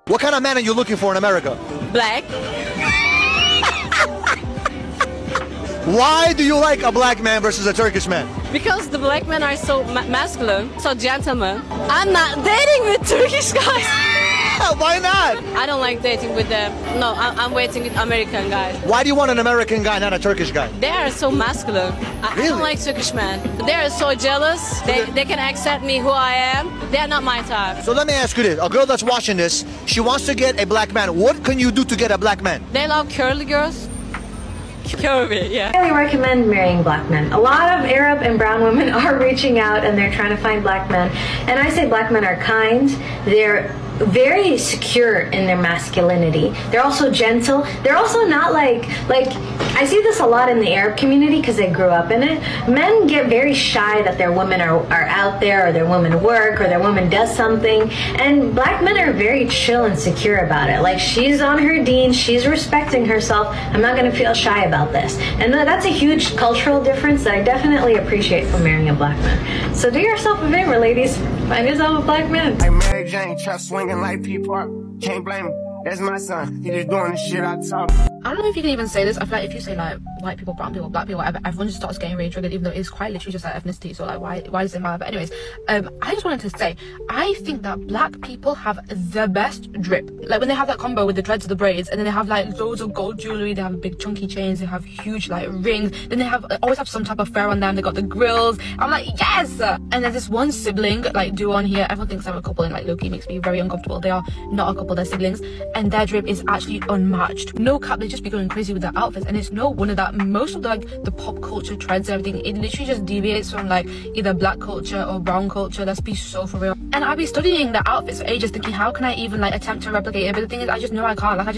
What kind of man are you looking for in America? Black. Why do you like a black man versus a Turkish man? Because the black men are so masculine, so gentlemen. I'm not dating with Turkish guys. Why not? I don't like dating with them. No, I'm waiting with American guys. Why do you want an American guy, not a Turkish guy? They are so masculine. I Really? don't like Turkish men. They are so jealous. They can accept me who I am. They are not my type. So let me ask you this. A girl that's watching this, she wants to get a black man. What can you do to get a black man? They love curly girls. Curvy, yeah. I highly recommend marrying black men. A lot of Arab and brown women are reaching out and they're trying to find black men. And I say black men are kind. They're very secure in their masculinity. They're also gentle. They're also not like I see this a lot in the Arab community because they grew up in it. Men get very shy that their women are out there, or their women work, or their woman does something. And black men are very chill and secure about it. Like, she's on her deen, she's respecting herself. I'm not going to feel shy about this. And that's a huge cultural difference that I definitely appreciate from marrying a black man. So do yourself a favor, ladies. Find yourself a black man. Like Mary Jane, trap swinging like P Park. Can't blame him. That's my son. He just doing the shit I talk. I don't know if you can even say this. I feel like if you say like white people, brown people, black people, whatever, everyone just starts getting really triggered, even though it's quite literally just like ethnicity. So like, why does it matter? But anyways, I just wanted to say, I think that black people have the best drip. Like when they have that combo with the dreads of the braids, and then they have like loads of gold jewelry, they have big chunky chains, they have huge like rings, then they have always have some type of fur on them. They got the grills. I'm like, yes. And there's this one sibling like duo on here. Everyone thinks I'm a couple, and like Loki makes me very uncomfortable. They are not a couple, they're siblings, and their drip is actually unmatched. No cap, they just be going crazy with their outfits, and it's no wonder that most of the pop culture trends and everything, it literally just deviates from like either black culture or brown culture. Let's be so for real. And I've been studying the outfits for ages, thinking how can I even like attempt to replicate it, but the thing is I just know I can't. Like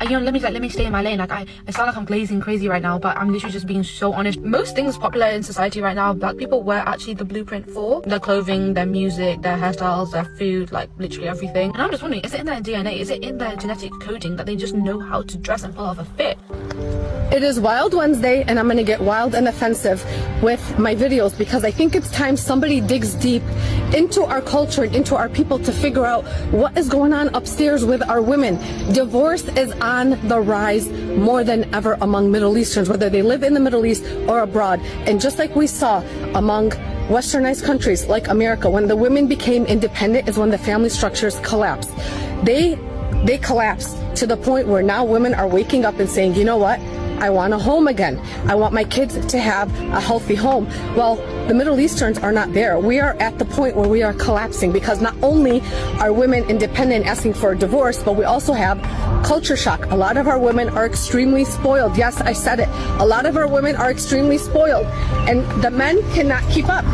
let me stay in my lane. Like I sound like I'm glazing crazy right now, but I'm literally just being so honest. Most things popular in society right now, black people were actually the blueprint for their clothing, their music, their hairstyles, their food, like literally everything. And I'm just wondering, is it in their DNA, is it in their genetic coding that they just know how to dress and pull off a fit? It is Wild Wednesday, and I'm gonna get wild and offensive with my videos because I think it's time somebody digs deep into our culture and into our people to figure out what is going on upstairs with our women. Divorce is on the rise more than ever among Middle Easterns, whether they live in the Middle East or abroad. And just like we saw among westernized countries like America, when the women became independent is when the family structures collapsed. They collapsed to the point where now women are waking up and saying, you know what? I want a home again. I want my kids to have a healthy home. Well, the Middle Easterns are not there. We are at the point where we are collapsing because not only are women independent asking for a divorce, but we also have culture shock. A lot of our women are extremely spoiled. Yes, I said it. A lot of our women are extremely spoiled, and the men cannot keep up.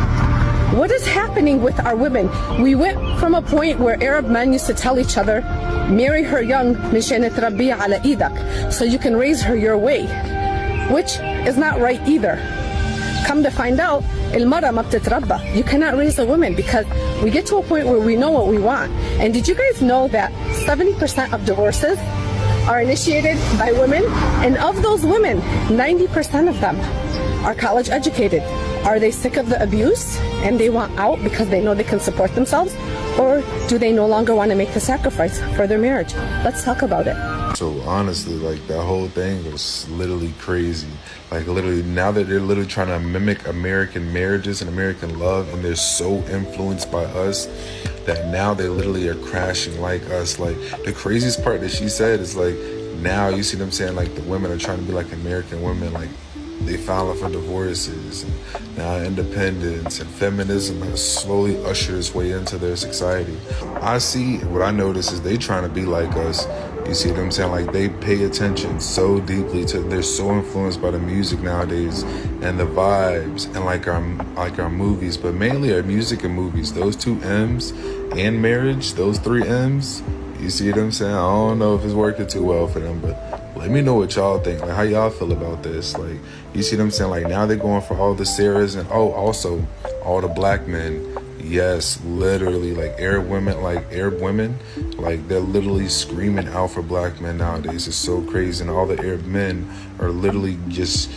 What is happening with our women? We went from a point where Arab men used to tell each other, marry her young, مشان تربيها على إيدك, so you can raise her your way, which is not right either. Come to find out, المرأة ما بتتربى. You cannot raise a woman because we get to a point where we know what we want. And did you guys know that 70% of divorces are initiated by women? And of those women, 90% of them are college educated. Are they sick of the abuse and they want out because they know they can support themselves? Or do they no longer want to make the sacrifice for their marriage? Let's talk about it. So honestly, like that whole thing was literally crazy. Like literally now that they're literally trying to mimic American marriages and American love, and they're so influenced by us that now they literally are crashing like us. Like the craziest part that she said is like, now you see them saying like the women are trying to be like American women, like they filing for divorces, and now independence and feminism has slowly ushered its way into their society. What I notice is they trying to be like us. You see them saying like they pay attention so deeply to, they're so influenced by the music nowadays and the vibes and like our movies, but mainly our music and movies. Those two M's and marriage, those three M's, you see what I'm saying? I don't know if it's working too well for them, but let me know what y'all think. Like how y'all feel about this? Like you see what I'm saying? Like now they're going for all the Sarahs and also all the black men. Yes, literally like Arab women, like they're literally screaming out for black men nowadays. It's so crazy, and all the Arab men are literally just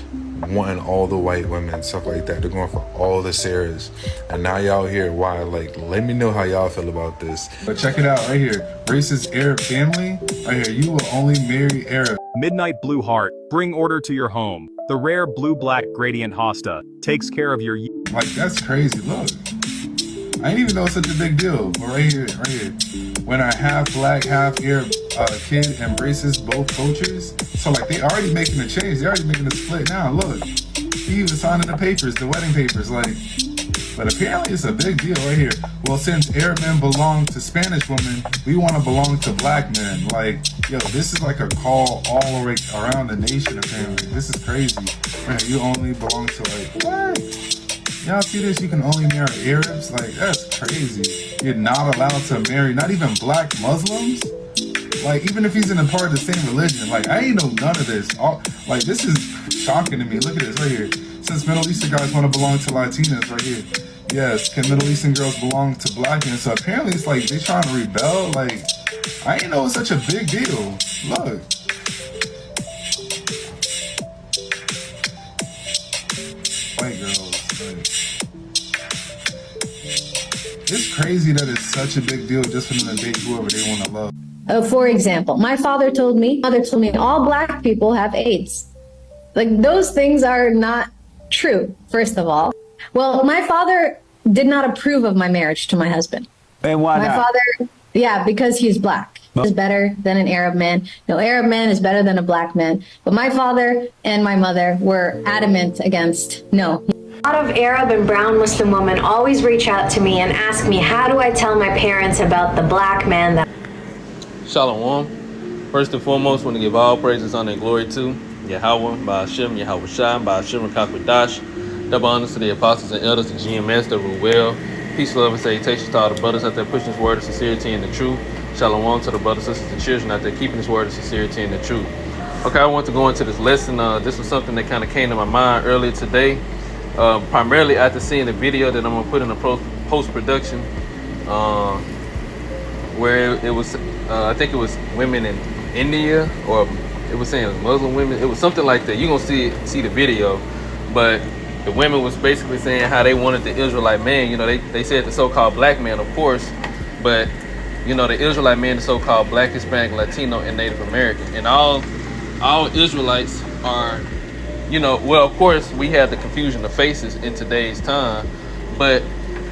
wanting all the white women, stuff like that. They're going for all the Sarahs. And now y'all here, why? Like, let me know how y'all feel about this. But check it out right here. Racist Arab family, right here. You will only marry Arab. Midnight Blue Heart, bring order to your home. The rare blue-black gradient hosta takes care of your... Like, that's crazy. Look. I didn't even know it's such a big deal. But right here. When a half black, half Arab kid embraces both cultures. So, like, they already making a change. They're already making a split now. Look. He even signing the papers, the wedding papers. Like, but apparently it's a big deal right here. Well, since Arab men belong to Spanish women, we want to belong to black men. Like, yo, this is like a call all around the nation, apparently. This is crazy. Man, you only belong to, like, what? Y'all see this? You can only marry Arabs? Like, that's crazy. You're not allowed to marry not even black Muslims? Like, even if he's in a part of the same religion. Like, I ain't know none of this. Like, this is shocking to me. Look at this right here. Since Middle Eastern guys want to belong to Latinas right here. Yes, can Middle Eastern girls belong to black men? So apparently it's like they trying to rebel. Like, I didn't know it's such a big deal. Look. White girls. Like, it's crazy that it's such a big deal just for them to date whoever they want to love. For example, my father told me all black people have AIDS. Like, those things are not true, first of all. Well, my father did not approve of my marriage to my husband. And why not? My father, yeah, because he's black. He's better than an Arab man. No Arab man is better than a black man. But my father and my mother were adamant against no. A lot of Arab and brown Muslim women always reach out to me and ask me, how do I tell my parents about the black man that... Shalom. First and foremost, want to give all praises, honor, and glory to Yahweh, Ba'ashem, Yahweh Shai, Ba'ashem, Rakakwadash. Double honors to the apostles and elders, the GMS that rule well. Peace, love, and salutations to all the brothers out there pushing this word of sincerity and the truth. Shalom to the brothers, sisters, and children out there keeping this word of sincerity and the truth. Okay, I want to go into this lesson. This was something that kind of came to my mind earlier today. Primarily after seeing the video that I'm going to put in the post-production. Where it was, I think it was women in India, or it was saying it was Muslim women. It was something like that. You're going to see the video. But the women was basically saying how they wanted the Israelite man. You know, they said the so-called black man, of course. But, you know, the Israelite man, the so-called black, Hispanic, Latino, and Native American. And all Israelites are, you know, well, of course, we have the confusion of faces in today's time. But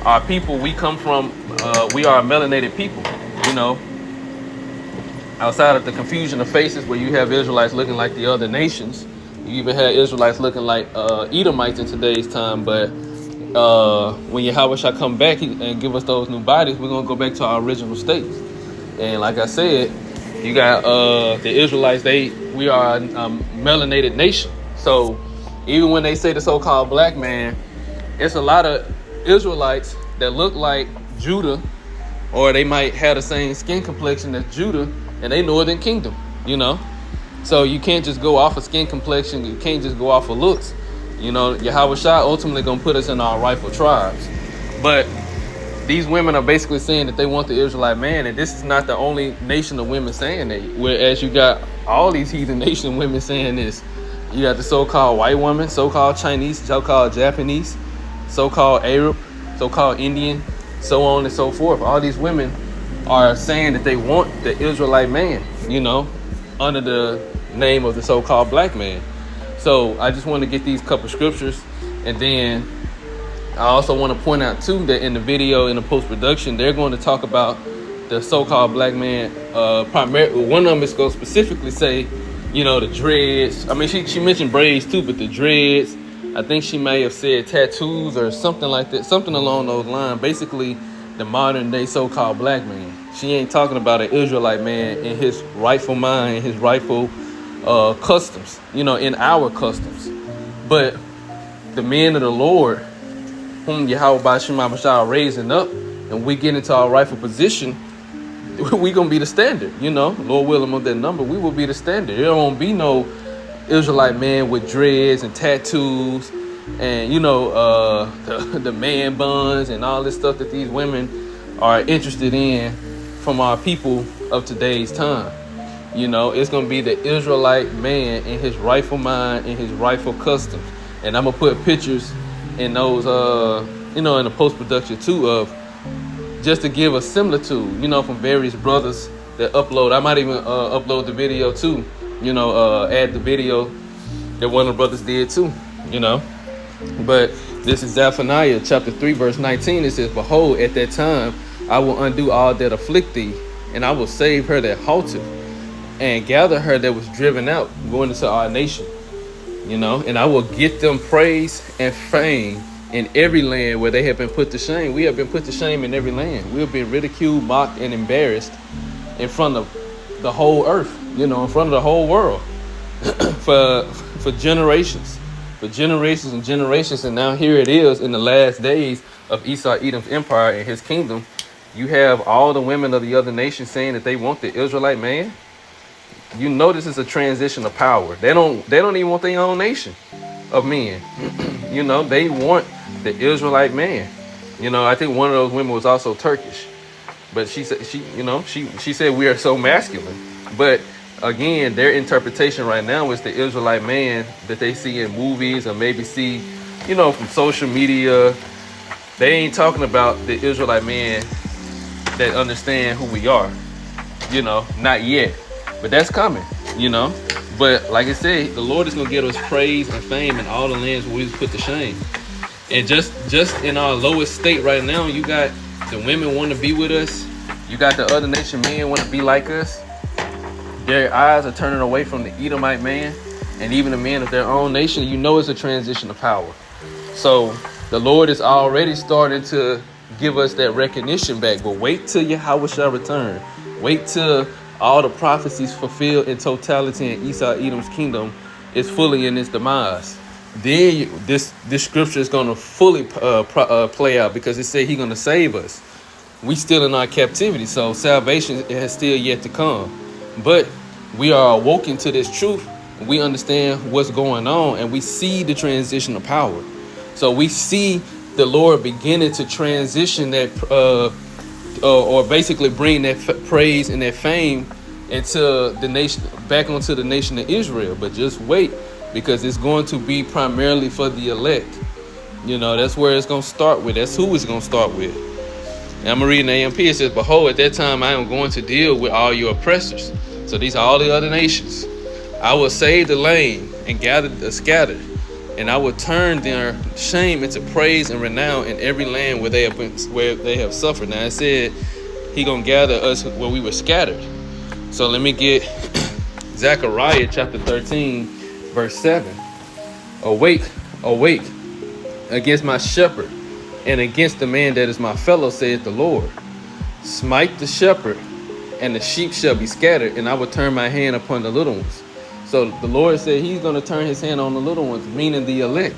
our people, we come from, we are melanated people. You know, outside of the confusion of faces where you have Israelites looking like the other nations, you even had Israelites looking like Edomites in today's time. But when Yahweh shall come back and give us those new bodies, we're going to go back to our original states. And like I said, you got the Israelites, we are a melanated nation. So even when they say the so-called black man, it's a lot of Israelites that look like Judah, or they might have the same skin complexion as Judah and they northern kingdom, you know. So you can't just go off of skin complexion. You can't just go off of looks. You know, Yahweh Shai ultimately going to put us in our rightful tribes. But these women are basically saying that they want the Israelite man. And this is not the only nation of women saying that. Whereas you got all these heathen nation women saying this. You got the so-called white woman, so-called Chinese, so-called Japanese, so-called Arab, so-called Indian, so on and so forth. All these women are saying that they want the Israelite man, you know, under the name of the so-called black man. So I just want to get these couple scriptures, and then I also want to point out too that in the video, in the post-production, they're going to talk about the so-called black man. Primarily, one of them is going to specifically say, you know, the dreads. I mean, she mentioned braids too, but the dreads. I think she may have said tattoos or something like that, something along those lines. Basically, the modern day so-called black man. She ain't talking about an Israelite man in his rightful mind, his rightful customs, you know, in our customs. But the men of the Lord, whom Yahweh Ba'ashem Abashah raising up, and we get into our rightful position, we gonna be the standard, you know. Lord willing, of that number, we will be the standard. There won't be no Israelite man with dreads and tattoos and, you know, the man buns and all this stuff that these women are interested in from our people of today's time. You know, it's going to be the Israelite man in his rightful mind, in his rightful customs. And I'm going to put pictures in those, in the post-production too, of just to give a similitude, from various brothers that upload. I might even upload the video too, add the video that one of the brothers did too, But this is Zephaniah chapter 3, verse 19. It says, behold, at that time, I will undo all that afflict thee, and I will save her that halted, and gather her that was driven out, going into our nation, and I will get them praise and fame in every land where they have been put to shame. We have been put to shame in every land. We have been ridiculed, mocked, and embarrassed in front of the whole earth, in front of the whole world for generations. For generations and generations, and now here it is in the last days of Esau Edom's empire and his kingdom. You have all the women of the other nations saying that they want the Israelite man. This is a transition of power. They don't even want their own nation of men. They want the Israelite man. I think one of those women was also Turkish, but she said she said we are so masculine, but again, their interpretation right now is the Israelite man that they see in movies or maybe see, from social media. They ain't talking about the Israelite man that understand who we are, not yet, but that's coming, But like I said, the Lord is going to give us praise and fame in all the lands where we was put to shame. And just in our lowest state right now, you got the women want to be with us. You got the other nation men want to be like us. Their eyes are turning away from the Edomite man and even the men of their own nation. It's a transition of power. So the Lord is already starting to give us that recognition back. But wait till Yahweh shall return. Wait till all the prophecies fulfilled in totality in Esau Edom's kingdom is fully in its demise. Then this scripture is going to fully play out, because it said he's going to save us. We still in our captivity, so salvation has still yet to come. But we are awoken to this truth. We understand what's going on, and we see the transition of power. So we see the Lord beginning to transition that, or basically bring that praise and that fame into the nation, back onto the nation of Israel. But just wait, because it's going to be primarily for the elect. That's where it's going to start with. That's who it's going to start with. And I'm reading the AMP. It says, behold, at that time I am going to deal with all your oppressors. So these are all the other nations. I will save the lame and gather the scattered, and I will turn their shame into praise and renown in every land where they have suffered. Now it said he gonna gather us where we were scattered. So let me get Zechariah chapter 13, verse 7. Awake, awake against my shepherd, and against the man that is my fellow, saith the Lord. Smite the shepherd, and the sheep shall be scattered, and I will turn my hand upon the little ones. So the Lord said he's going to turn his hand on the little ones, meaning the elect.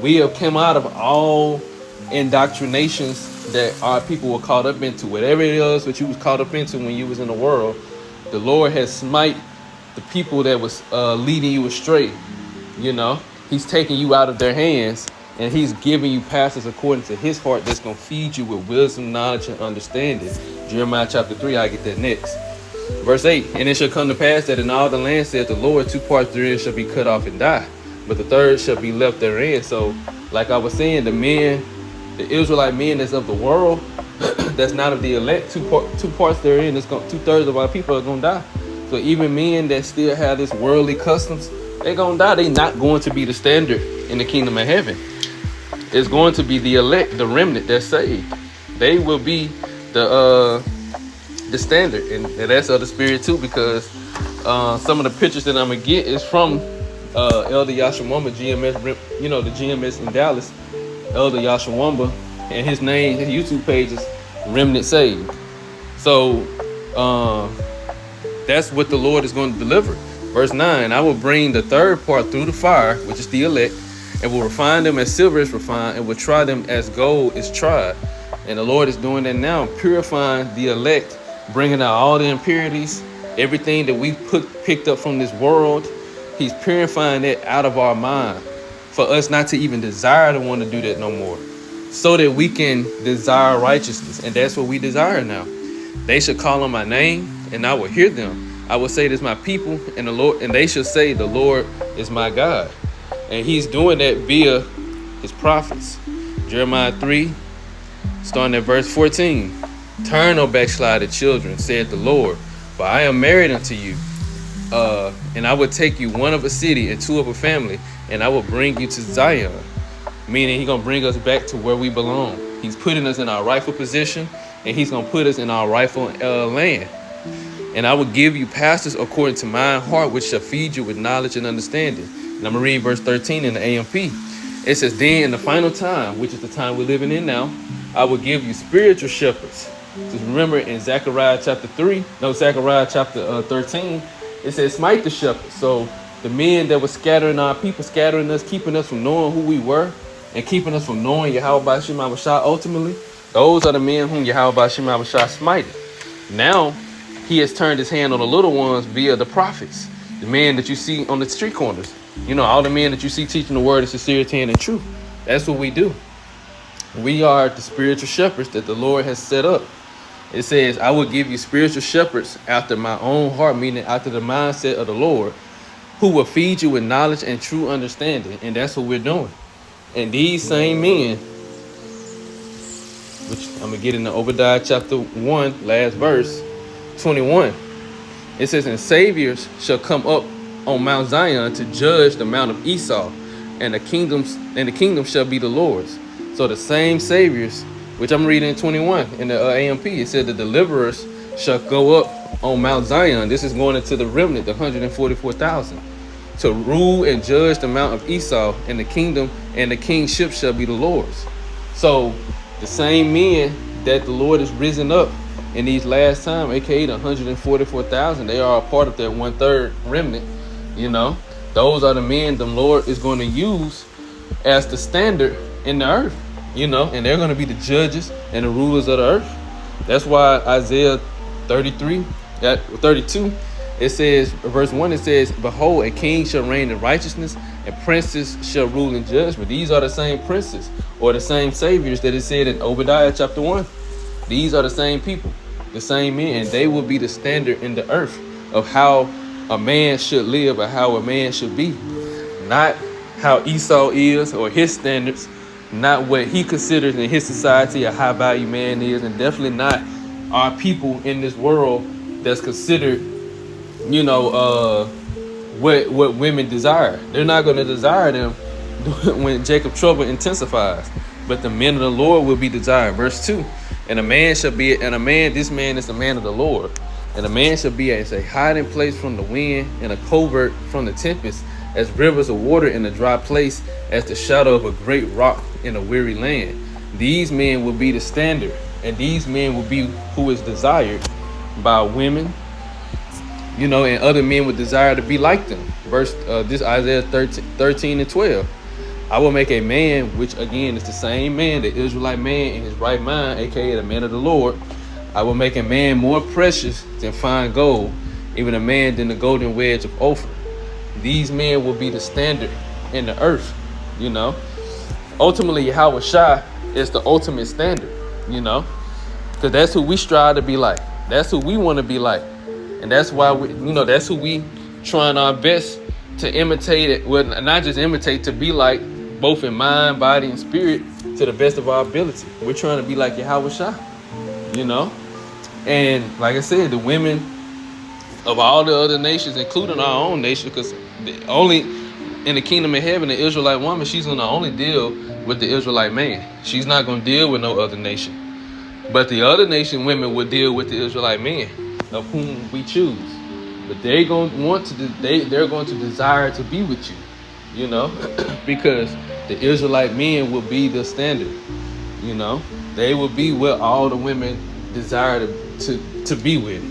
We have come out of all indoctrinations that our people were caught up into. Whatever it is that you was caught up into when you was in the world, the Lord has smite the people that was leading you astray. He's taking you out of their hands, and he's giving you pastors according to his heart that's going to feed you with wisdom, knowledge, and understanding. Jeremiah chapter 3, I get that next. Verse 8, and it shall come to pass that in all the land, saith the Lord, 2 parts therein shall be cut off and die, but the third shall be left therein. So, like I was saying, the Israelite men that's of the world, that's not of the elect, two parts therein, 2/3 of our people are going to die. So even men that still have this worldly customs, they're going to die. They're not going to be the standard in the kingdom of heaven. It's going to be the elect, the remnant that's saved. They will be the standard, and that's of the spirit too, because some of the pictures that I'm gonna get is from Elder Yashawamba, GMS, the GMS in Dallas, Elder Yashawamba, and his YouTube page is Remnant Saved. So that's what the Lord is going to deliver. Verse 9, I will bring the third part through the fire, which is the elect, and will refine them as silver is refined, and will try them as gold is tried. And the Lord is doing that now, purifying the elect, bringing out all the impurities, everything that we picked up from this world. He's purifying it out of our mind for us not to even desire to want to do that no more, so that we can desire righteousness. And that's what we desire now. They should call on my name, and I will hear them. I will say this, my people, and the Lord, and they shall say, the Lord is my God. And he's doing that via his prophets. Jeremiah 3, starting at verse 14. Turn, O backslided children, saith the Lord, for I am married unto you. And I will take you one of a city and two of a family, and I will bring you to Zion. Meaning he's going to bring us back to where we belong. He's putting us in our rightful position, and he's going to put us in our rightful land. And I will give you pastors according to my heart, which shall feed you with knowledge and understanding. And I'm going to read verse 13 in the AMP. It says, then in the final time, which is the time we're living in now, I will give you spiritual shepherds. Just remember in Zechariah chapter 13, it says, smite the shepherds. So the men that were scattering our people, scattering us, keeping us from knowing who we were, and keeping us from knowing Yahweh Ba'Shem Yahushua ultimately, those are the men whom Yahweh Ba'Shem Yahushua smited. Now, he has turned his hand on the little ones via the prophets, the men that you see on the street corners. You know, all the men that you see teaching the word of sincerity and in truth. That's what we do. We are the spiritual shepherds that the Lord has set up. It says, I will give you spiritual shepherds after my own heart, meaning after the mindset of the Lord, who will feed you with knowledge and true understanding. And that's what we're doing. And these same men, which I'm going to get into Obadiah chapter 1, last verse, 21. It says, and saviors shall come up on Mount Zion to judge the mount of Esau, and the kingdom shall be the Lord's. So the same saviors, which I'm reading in 21 in the AMP, it said the deliverers shall go up on Mount Zion. This is going into the remnant, the 144,000, to rule and judge the mount of Esau, and the kingdom and the kingship shall be the Lord's. So the same men that the Lord has risen up in these last time, aka the 144,000, they are a part of that 1/3 remnant. You know, those are the men the Lord is going to use as the standard in the earth. You know, and they're going to be the judges and the rulers of the earth. That's why Isaiah 32, it says, verse 1, it says, behold, a king shall reign in righteousness, and princes shall rule in judgment. These are the same princes or the same saviors that it said in Obadiah chapter 1. These are the same people, the same men, and they will be the standard in the earth of how a man should live or how a man should be. Not how Esau is or his standards, not what he considers in his society a high value man is, and definitely not our people in this world that's considered, you know, what women desire. They're not going to desire them when Jacob trouble intensifies, but the men of the Lord will be desired. Verse 2, and a man shall be, and a man, this man is the man of the Lord, and a man shall be as a hiding place from the wind and a covert from the tempest, as rivers of water in a dry place, as the shadow of a great rock in a weary land. These men will be the standard, and these men will be who is desired by women, you know, and other men would desire to be like them. Verse this Isaiah 13 and 12. I will make a man, which again is the same man, the Israelite man in his right mind, aka the man of the Lord. I will make a man more precious than fine gold, even a man than the golden wedge of Ophir. These men will be the standard in the earth, you know. Ultimately, Yahweh Shai is the ultimate standard, you know, because that's who we strive to be like. That's who we want to be like. And that's why we, you know, that's who we trying our best to imitate it. Well, not just imitate, to be like, both in mind, body, and spirit, to the best of our ability. We're trying to be like Yahweh Shai, you know. And like I said, the women of all the other nations, including our own nation, because only in the kingdom of heaven, the Israelite woman, she's going to only deal with the Israelite man. She's not going to deal with no other nation. But the other nation women will deal with the Israelite men, of whom we choose. But they're going to want to, they're going to desire to be with you, you know, because the Israelite men will be the standard, you know. They will be what all the women desire to be with.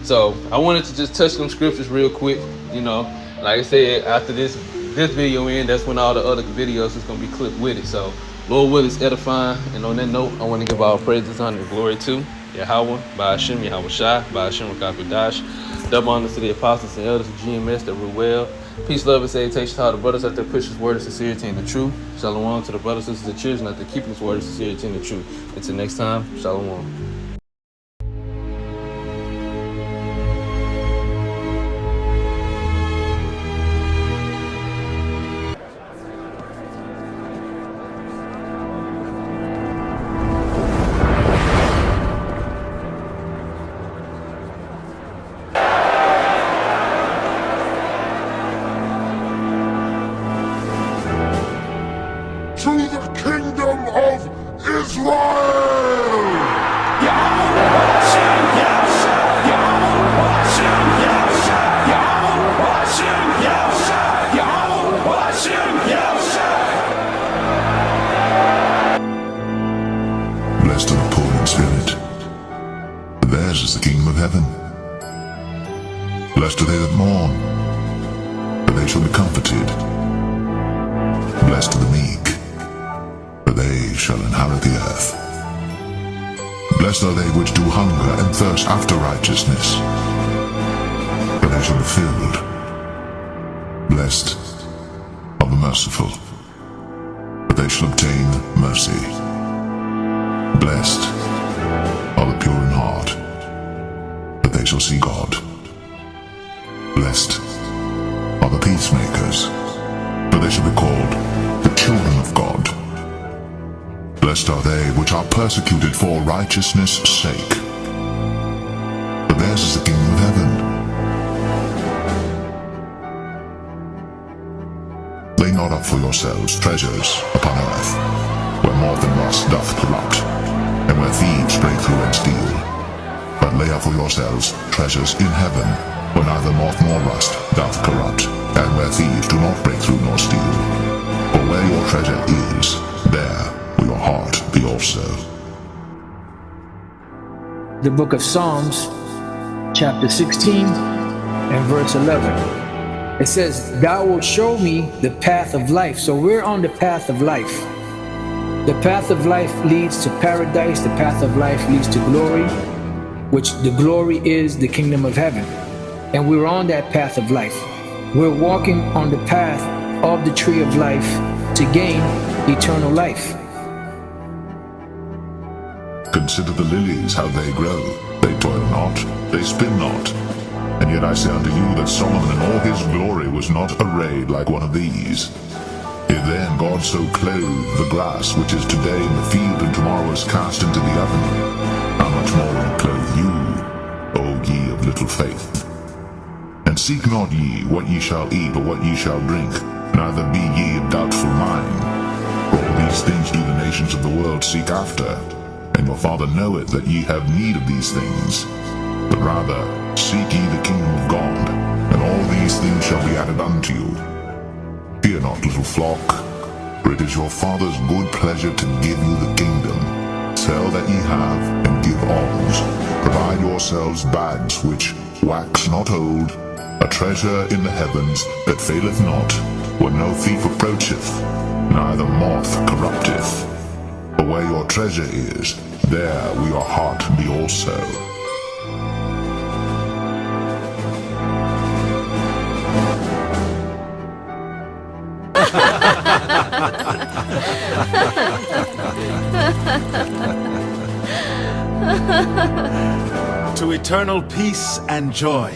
So I wanted to just touch them scriptures real quick, you know. Like I said, after this video in, that's when all the other videos is going to be clipped with it. So Lord will is edifying. And on that note, I want to give all praises, honor, and glory to Yahweh, Ba'Shem, Yahweh Shai, Ba'Shem, Rakapadash. Double honors to the apostles and elders of GMS that were well. Peace, love, and salutation to all the brothers out there push this word of sincerity and the truth. Shalom to the brothers and sisters and children out there keeping this word of sincerity and the truth. Until next time, shalom. Blessed are they that mourn, for they shall be comforted. Blessed are the meek, for they shall inherit the earth. Blessed are they which do hunger and thirst after righteousness, for they shall be filled. Blessed are the merciful, for they shall obtain mercy. Blessed are the pure in heart, for they shall see God. Blessed are the peacemakers, for they shall be called the children of God. Blessed are they which are persecuted for righteousness' sake, for theirs is the kingdom of heaven. Lay not up for yourselves treasures upon earth, where moth and rust doth corrupt, and where thieves break through and steal. But lay up for yourselves treasures in heaven, where neither moth nor rust doth corrupt, and where thieves do not break through nor steal. For where your treasure is, there will your heart be also. The book of Psalms, chapter 16 and verse 11. It says, Thou wilt show me the path of life. So we're on the path of life. The path of life leads to paradise. The path of life leads to glory, which the glory is the kingdom of heaven. And we're on that path of life. We're walking on the path of the tree of life to gain eternal life. Consider the lilies, how they grow. They toil not, they spin not. And yet I say unto you that Solomon in all his glory was not arrayed like one of these. If then God so clothe the grass, which is today in the field and tomorrow is cast into the oven, how much more will he clothe you, O ye of little faith? And seek not ye what ye shall eat or what ye shall drink, neither be ye of doubtful mind. For all these things do the nations of the world seek after, and your Father knoweth that ye have need of these things. But rather seek ye the kingdom of God, and all these things shall be added unto you. Fear not, little flock, for it is your Father's good pleasure to give you the kingdom. Sell that ye have, and give alms. Provide yourselves bags which wax not old, a treasure in the heavens that faileth not, where no thief approacheth, neither moth corrupteth. For where your treasure is, there will your heart be also. To eternal peace and joy.